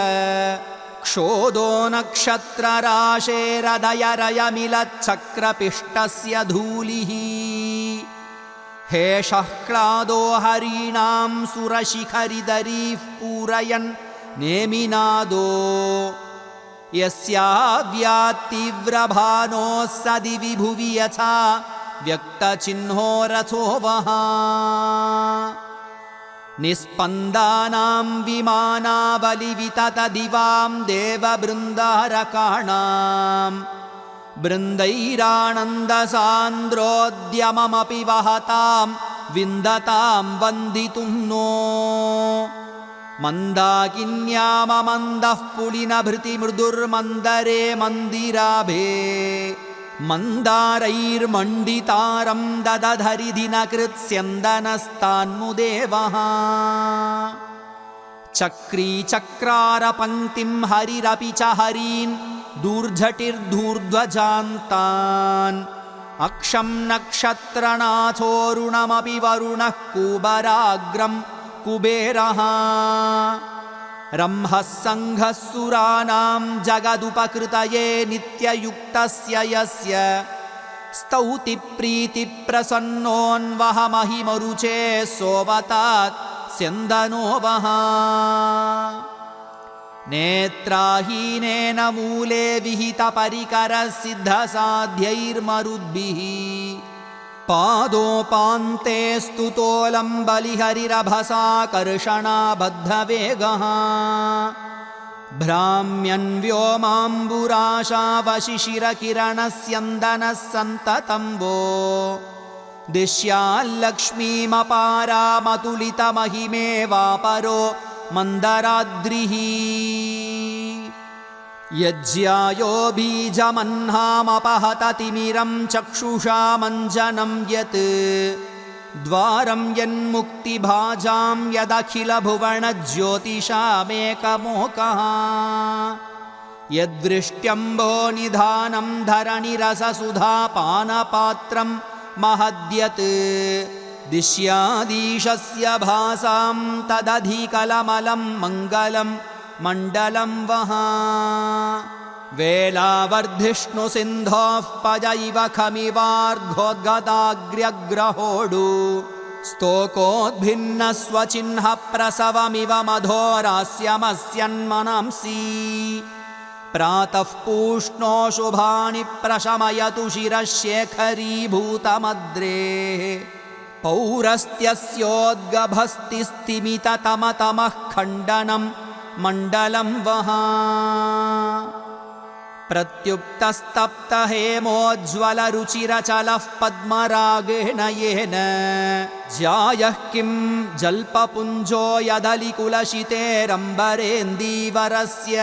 क्षोदो नक्षत्रराशेरदयरयमिलच्चक्रपिष्टस्य धूलिः हेषः क्लादो हरीणां सुरशिखरिदरीः पूरयन् नेमिनादो यस्याव्यात्तीव्रभानोः सदि विभुवि यथा व्यक्तचिह्नो रथो वः निस्पन्दानां विमानावलिविततदिवां देवबृन्दारकाणां बृन्दैरानन्दसान्द्रोद्यममपि वहतां विन्दतां वन्दितुं नो मन्दाकिन्याममन्दः पुलिनभृतिमृदुर्मन्दरे मन्दिराभे मन्दारैर्मण्डितारं ददधरि दिनकृत्स्यन्दनस्तान्मुदेवः चक्रीचक्रारपङ्क्तिं हरिरपि च हरीन् दूर्झटिर्धूर्ध्वजान्तान् अक्षं नक्षत्रनाथोरुणमपि वरुणः कुबराग्रं कुबेरः रंहः सङ्घः सुराणां जगदुपकृतये नित्ययुक्तस्य यस्य स्तौति प्रीतिप्रसन्नोऽन्वहमहिमरुचे सोवतात् स्यन्दनो वः नेत्राहीनेन मूले विहितपरिकरसिद्धसाध्यैर्मरुद्भिः पादोपान्ते स्तुतोऽलं बलिहरिरभसा कर्षणाबद्धवेगः भ्राम्यन् व्योमाम्बुराशावशिशिरकिरणस्यन्दनः सन्ततं वो दिश्याल्लक्ष्मीमपारामतुलितमहिमेवापरो मन्दराद्रिः यज्ञायो बीजमह्नामपहततिमिरं चक्षुषा मञ्जनं यत् द्वारं यन्मुक्तिभाजां यदखिलभुवनज्योतिषामेकमोकः यद्वृष्ट्यम्भोनिधानं धरणिरससुधापानपात्रं महद्यत् दिश्यादीशस्य भासां तदधिकलमलं मङ्गलं मण्डलं वः वेलावर्धिष्णुसिन्धोः पज इव खमिवार्घोद्गदाग्र्यग्रहोडु स्तोकोद्भिन्नस्वचिह्नप्रसवमिव मधोरास्यमस्यन्मनांसि प्रातः पूष्णो शुभानि प्रशमयतु शिरः शेखरीभूतमद्रेः पौरस्त्यस्योद्गभस्तिस्तिमिततमतमः खण्डनं मण्डलं वः प्रत्युक्तस्तप्तहेमोज्ज्वलरुचिरचलः पद्मरागेण येन ज्यायः किं जल्पपुञ्जो यदलिकुलशितेरम्बरेन्दीवरस्य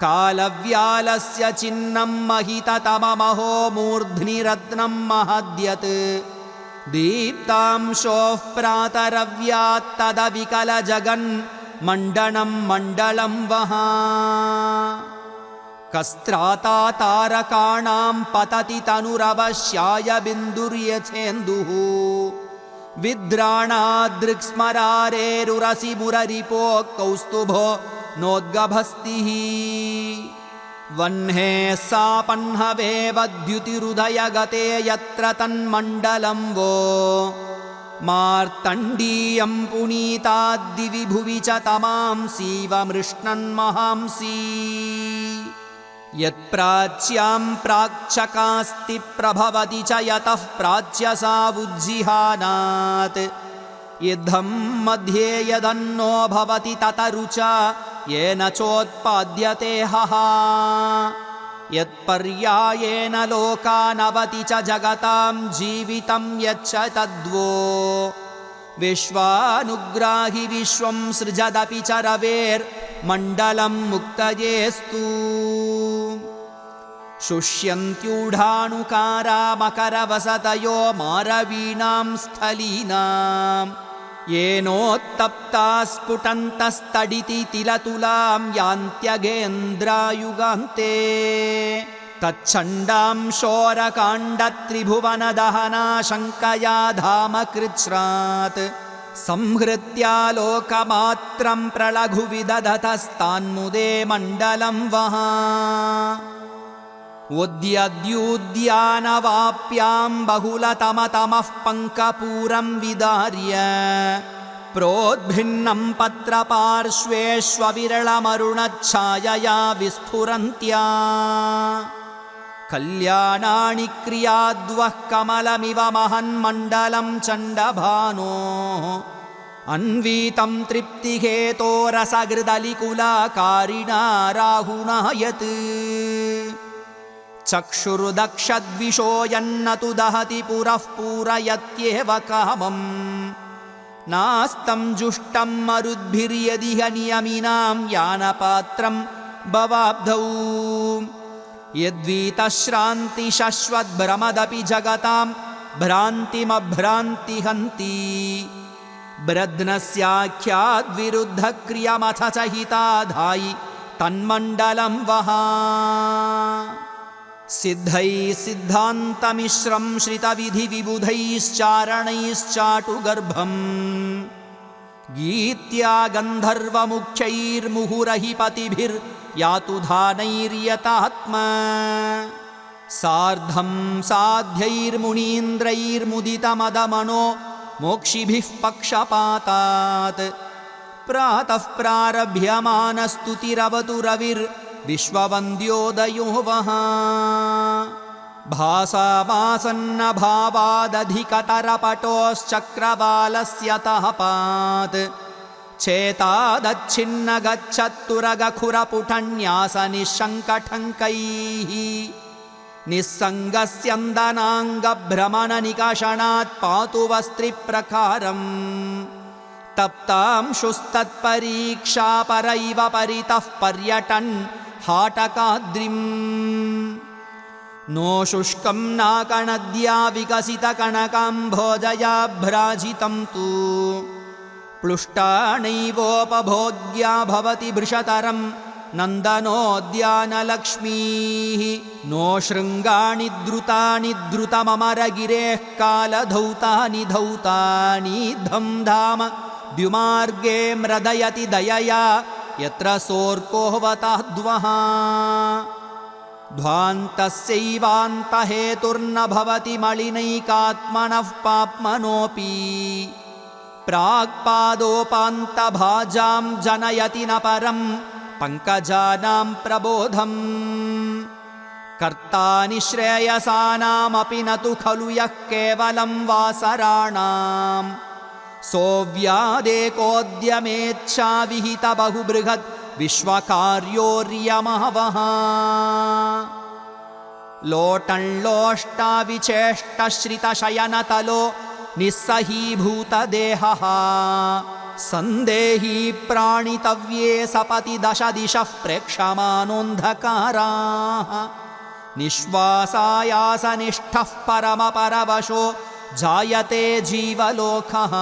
कालव्यालस्य चिह्नं महिततममहो मूर्ध्नि रत्नं महद्यत् दीप्तांशोः प्रातरव्यात्तदविकलजगन् मण्डनं मण्डलं वः कस्त्राता तारकाणां पतति तनुरवश्याय बिन्दुर्यथेन्दुः विद्राणादृक्स्मरारेरुरसि मुररिपो कौस्तुभो नोद्गभस्तिः वह्ने सापह्नवेवद्युतिरुदयगते यत्र तन्मण्डलं वो मार्तण्डीयं पुनीताद्दिवि भुवि च तमांसीव मृष्णन्महांसी यत्प्राच्यां प्राक्चकास्ति प्रभवति च यतः प्राच्यसावुज्जिहानात् इद्धं मध्ये यदन्नो भवति ततरुचा येन चोत्पाद्यते हहा यत्पर्यायेण लोकानवति च जगतां जीवितं यच्च तद्वो विश्वानुग्राहि विश्वं सृजदपि च रवेर्मण्डलं मुक्तयेस्तु शुष्यन्त्यूढाणुकारा मकरवसतयो मारवीणां स्थलीनां येनोत्तप्ता स्फुटन्तस्तडिति तिलतुलां यान्त्यगेन्द्रायुगान्ते तच्छण्डां शोरकाण्डत्रिभुवनदहना शङ्कया धामकृच्छ्रात् संहृत्यालोकमात्रं प्रलघुविदधतस्तान्मुदे मण्डलं वहा उद्यद्युद्यानवाप्यां बहुलतमतमः पङ्कपूरं विदार्य प्रोद्भिन्नं पत्रपार्श्वेष्वविरलमरुणच्छायया विस्फुरन्त्या कल्याणानि क्रियाद्वः कमलमिव महन्मण्डलं चण्डभानोः अन्वीतं तृप्तिहेतोरसहृदलिकुलाकारिणा राहुणा यत् चक्षुर्दक्षद्विषो यन्नतु दहति पुरः पूरयत्येव कामम् नास्तं जुष्टं मरुद्भिर्यदिह नियमिनां यानपात्रं भवाब्धौ यद्वीतश्रान्तिशश्वद्भ्रमदपि जगतां भ्रान्तिमभ्रान्तिहन्ति ब्रध्नस्याख्याद्विरुद्धक्रियमथ च हिताधायि तन्मण्डलं वहा सिद्धैः सिद्धान्तमिश्रं श्रितविधिविबुधैश्चारणैश्चाटुगर्भम् गीत्या गन्धर्वमुख्यैर्मुहुरहिपतिभिर्यातु धानैर्यतात्मा सार्धं साध्यैर्मुनीन्द्रैर्मुदितमदमनो मोक्षिभिः पक्षपातात् प्रातः प्रारभ्यमानस्तुतिरवतु रविर्विश्ववन्द्योदयो वहा भासामासन्नभावादधिकतरपटोश्चक्रवालस्य तहपात् चेतादच्छिन्न गच्छत्तुरगखुरपुटन्यासनिःशङ्कठङ्कैः निस्सङ्गस्यन्दनाङ्गभ्रमणनिकषणात् पातु वस्त्रिप्रकारम् तप्तांशुस्तत्परीक्षापरैव परितः पर्यटन् हाटकाद्रिम् नो शुष्कं नाकणद्या विकसितकणकाम्भोजया भ्राजितं तु प्लुष्टानैवोपभोग्या भवति भृशतरं नन्दनोद्यानलक्ष्मीः नो शृङ्गाणि द्रुतानि द्रुतममरगिरेः कालधौतानि धौतानि धं धाम द्युमार्गे म्रदयति दयया यत्र सोऽर्कोऽवताद्वः ध्वान्तस्यैवान्तहेतुर्न भवति मलिनैकात्मनः पाप्मनोऽपि प्राक्पादोपान्तभाजां जनयति न परं पङ्कजानां प्रबोधम् कर्तानि श्रेयसानामपि न तु खलु यः केवलं वासराणाम् सोऽव्यादेकोद्यमेच्छाविहितबहुबृहद् विश्वकार्योर्यमहवः लोटंलोष्टाविचेष्टश्रितशयनतलो निस्सहीभूतदेहः सन्देही प्राणितव्ये सपति दश दिशः प्रेक्षमाणोऽन्धकाराः निःश्वासायासनिष्ठः परमपरवशो जायते जीवलोकः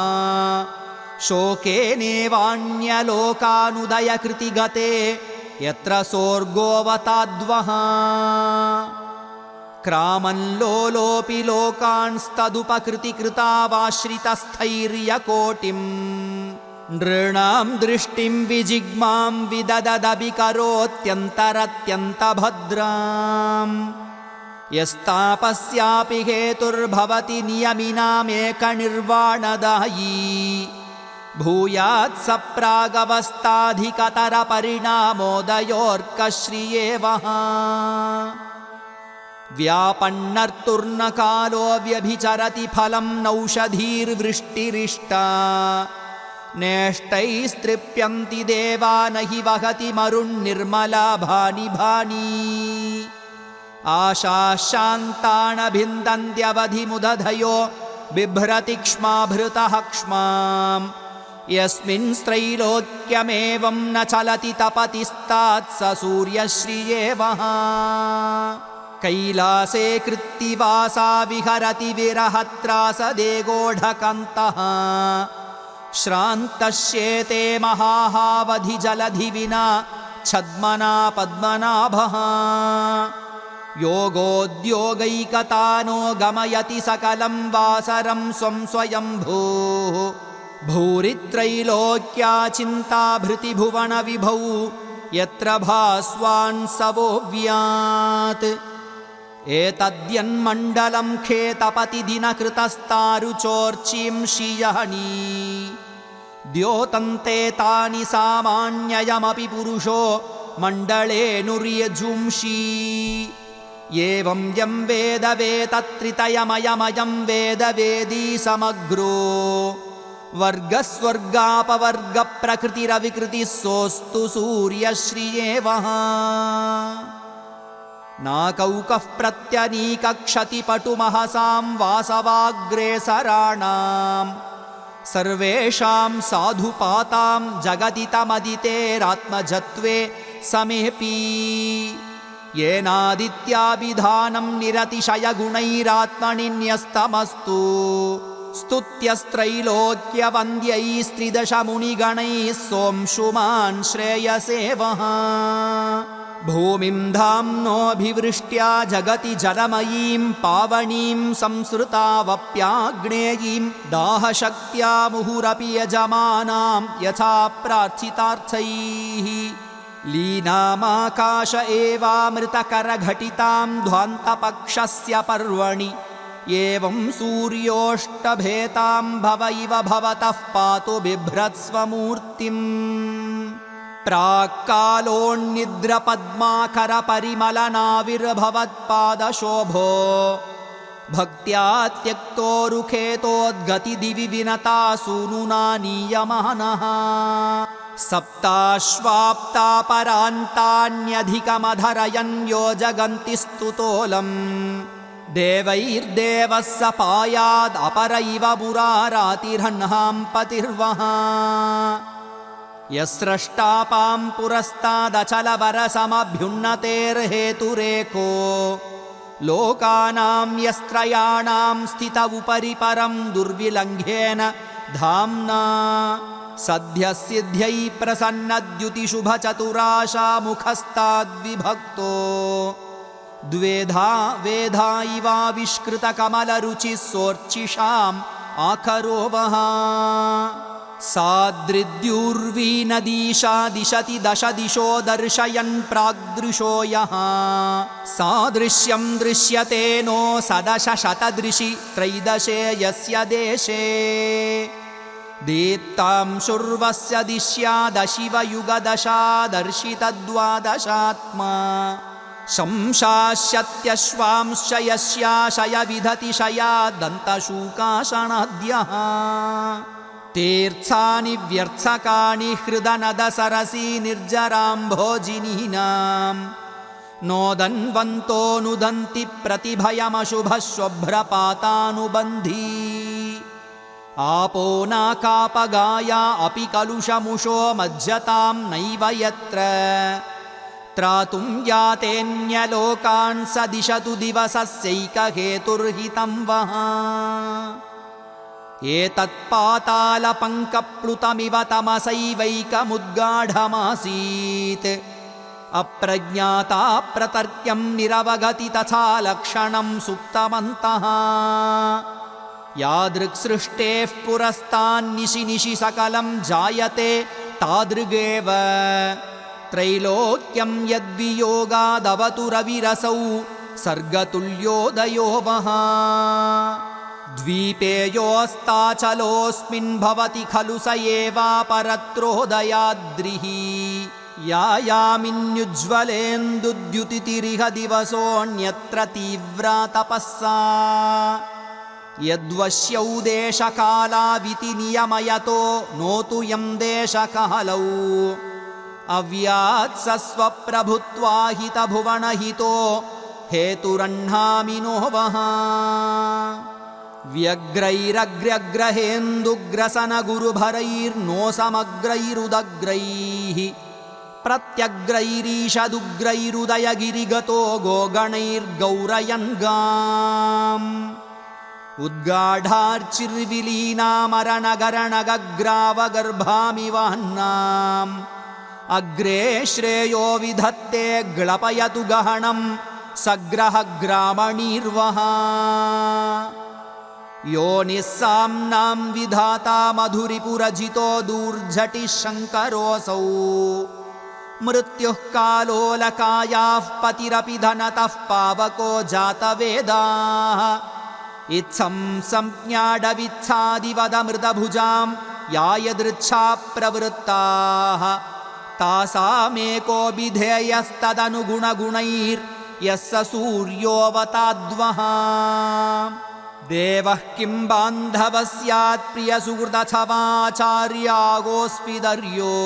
शोकेनेवान्यलोकानुदयकृति गते यत्र सोऽर्गोऽवताद्वः क्रामल्लोलोऽपि लोकांस्तदुपकृतिकृतावाश्रितस्थैर्यकोटिम् नृणां दृष्टिं विजिग्मां विदददपि करोत्यन्तरत्यन्तभद्राम् यस्तापस्यापि हेतुर्भवति नियमिनामेकनिर्वाणदायी भूयात् सप्रागवस्थाधिकतरपरिणामोदयोऽर्कश्रियेवः व्यापन्नर्तुर्नकालो व्यभिचरति फलं नौषधीर्वृष्टिरिष्टा नेष्टैस्तृप्यन्ति देवा न हि वहति मरुन्निर्मला भानि भानि आशाशान्तानभिन्दन्त्यवधिमुदधयो बिभ्रतिक्ष्माभृतः क्ष्माम् यस्मिन्स्त्रैलोक्यमेवं न चलति तपतिस्तात् स सूर्यश्रियेवः कैलासे कृत्तिवासा विहरति विरहत्रासदेगोढकन्तः श्रान्तश्येते महाहावधिजलधिविना छद्मना पद्मनाभः योगोद्योगैकतानो गमयति सकलं वासरं स्वं स्वयंभूः भूरित्रैलोक्या चिन्ताभृतिभुवनविभौ यत्र भास्वान् सवोऽव्यात् एतद्यन्मण्डलं खेतपतिदिनकृतस्तारुचोर्चिं शियहनी द्योतन्ते तानि सामान्ययमपि पुरुषो मण्डलेऽनुर्यजुंषि एवं यं वेद वेतत्रितयमयमयं वेद वेदी समग्रो वर्गस्वर्गापवर्गप्रकृतिरविकृतिः सोऽस्तु सूर्यश्रियेवः नाकौकः प्रत्यनीकक्षतिपटुमहसां वासवाग्रेसराणां सर्वेषां साधुपातां जगदितमदितेरात्मजत्वे समेऽपि येनादित्याभिधानं निरतिशयगुणैरात्मनि न्यस्तमस्तु स्तुत्यस्त्रैलोक्यवन्द्यैस्त्रिदशमुनिगणैः सोऽंशुमान् श्रेयसेवः भूमिं धाम्नोऽभिवृष्ट्या जगति जलमयीं पावनीं संसृतावप्याग्नेयीं दाहशक्त्या मुहुरपि यजमानां यथा प्रार्थितार्थैः लीनामाकाश एवामृतकरघटितां ध्वान्तपक्षस्य पर्वणि एवं सूर्योष्टभेतां भव इव भवतः पातु बिभ्रत्स्वमूर्तिम् प्राक्कालोन्निद्रपद्माकरपरिमलनाविर्भवत्पादशोभो भक्त्या त्यक्तोरुखेतोद्गतिदिवि विनता सूनुना नीयमानः सप्ताश्वाप्तापरान्तान्यधिकमधरयन् यो जगन्ति स्तुतोलम् देवैर्देवः स पायादपर इव मुरारातिर्हन्हां पतिर्वः यस्रष्टापां पुरस्तादचलवरसमभ्युन्नतेर्हेतुरेको लोकानां यस्त्रयाणां स्थित उपरि परं दुर्विलङ्घ्येन धाम्ना सद्यसिद्ध्यै प्रसन्नद्युतिशुभचतुराशामुखस्ताद्विभक्तो द्वेधा वेधा इवाविष्कृतकमलरुचिः सोर्चिषाम् आकरोवः सादृद्युर्वीनदीशा दिशति दश दिशो दर्शयन् प्राग्दृशो यः सादृश्यं दृश्यते नो सदश शतदृशि त्रैदशे यस्य देशे दीप्तांशुर्वस्य दिश्या दशिव युगदशा दर्शितद्वादशात्मा शंशास्यत्यश्वांश्च यस्याशय विधति शया दन्तशूकाशनाद्यः तीर्थानि व्यर्थकानि हृदनदसरसी निर्जराम्भोजिनीनां नोदन्वन्तो नुदन्ति प्रतिभयमशुभशुभ्रपातानुबन्धी आपो नाकापगाया अपि कलुषमुषो मज्जतां नैव यत्र त्रातुं यातेऽन्यलोकान् स दिशतु दिवसस्यैकहेतुर्हितं वः एतत्पातालपङ्कप्लुतमिव तमसैवैकमुद्गाढमासीत् अप्रज्ञाता प्रतर्क्यं निरवगति तथा लक्षणं सुप्तमन्तः यादृक्सृष्टेः पुरस्तान्निशि निशि सकलं जायते तादृगेव त्रैलोक्यं यद्वियोगादवतु रविरसौ सर्गतुल्योदयो वः द्वीपेयोऽस्ताचलोऽस्मिन् भवति खलु स एवापरत्रोदयाद्रिः यायामिन्युज्ज्वलेन्दुद्युतिरिह दिवसोऽन्यत्र तीव्रा तपःसा यद्वश्यौ देशकालाविति नियमयतो नोतु यं देशकालौ अव्यात्सस्वप्रभुत्वाहितभुवनहितो हेतुरह्नामिनो वः व्यग्रैरग्र्यग्रहेन्दुग्रसनगुरुभरैर्नो समग्रैरुदग्रैः प्रत्यग्रैरीशदुग्रैरुदयगिरिगतो गोगणैर्गौरयन् गाम् उद्गाढार्चिर्विलीनामरणगरणगग्रावगर्भामिवान्नाम् अग्रे श्रेयो विधत्ते ग्लपयतु गहनं सग्रहग्रामणीर्वः योनिस्साम्नां विधाता मधुरिपुरजितो दूर्झटिः शङ्करोऽसौ मृत्युः कालोलकायाः पतिरपि धनतः पावको जातवेदाः इत्थं संज्ञाडवित्सादिवदमृतभुजां यायदृच्छा प्रवृत्ताः तासामेको विधेयस्तदनुगुणगुणैर्यः स सूर्योऽवताद्वः देवः किं बान्धवः स्यात् प्रियसुहृदथवाचार्यागोऽस्पिदर्यो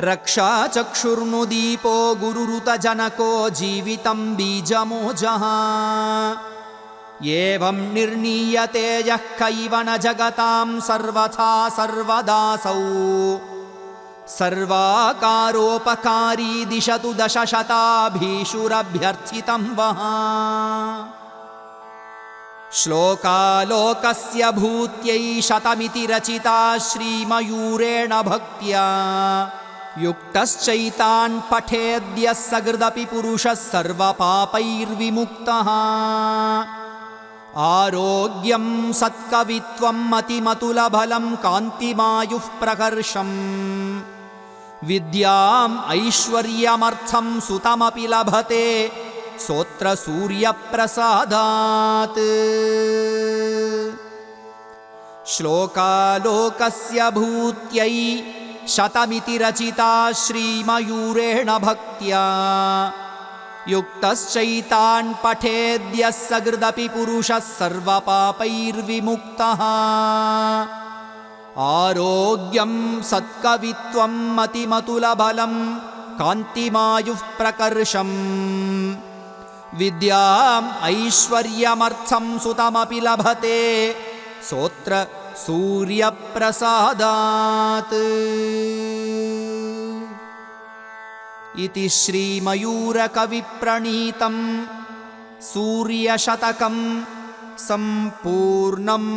रक्षाचक्षुर्नुदीपो गुरुरुतजनको जीवितं बीजमोजः एवं निर्णीयते यः कैव न जगतां सर्वथा सर्वदासौ सर्वाकारोपकारी दिशतु दशशताभीषुरभ्यर्थितं वः श्लोकालोकस्य भूत्यै शतमिति रचिता श्रीमयूरेण भक्त्या युक्तश्चैतान् पठेद्यः सकृदपि पुरुषः सर्वपापैर्विमुक्तः आरोग्यं सत्कवित्वं मतिमतुलबलं कान्तिमायुः प्रकर्षम् विद्याम् ऐश्वर्यमर्थं सुतमपि लभते सोऽत्र सूर्यप्रसादात् श्लोकालोकस्य भूत्यै शतमिति रचिता श्रीमयूरेण भक्त्या युक्तश्चैतान् पठेद्यः सकृदपि पुरुषः सर्वपापैर्विमुक्तः आरोग्यं सत्कवित्वं मतिमतुलबलं कान्तिमायुः प्रकर्षम् विद्याम् ऐश्वर्यमर्थं सुतमपि लभते सोऽत्र सूर्यप्रसादात् इति श्रीमयूरकविप्रणीतं सूर्यशतकं सम्पूर्णम्।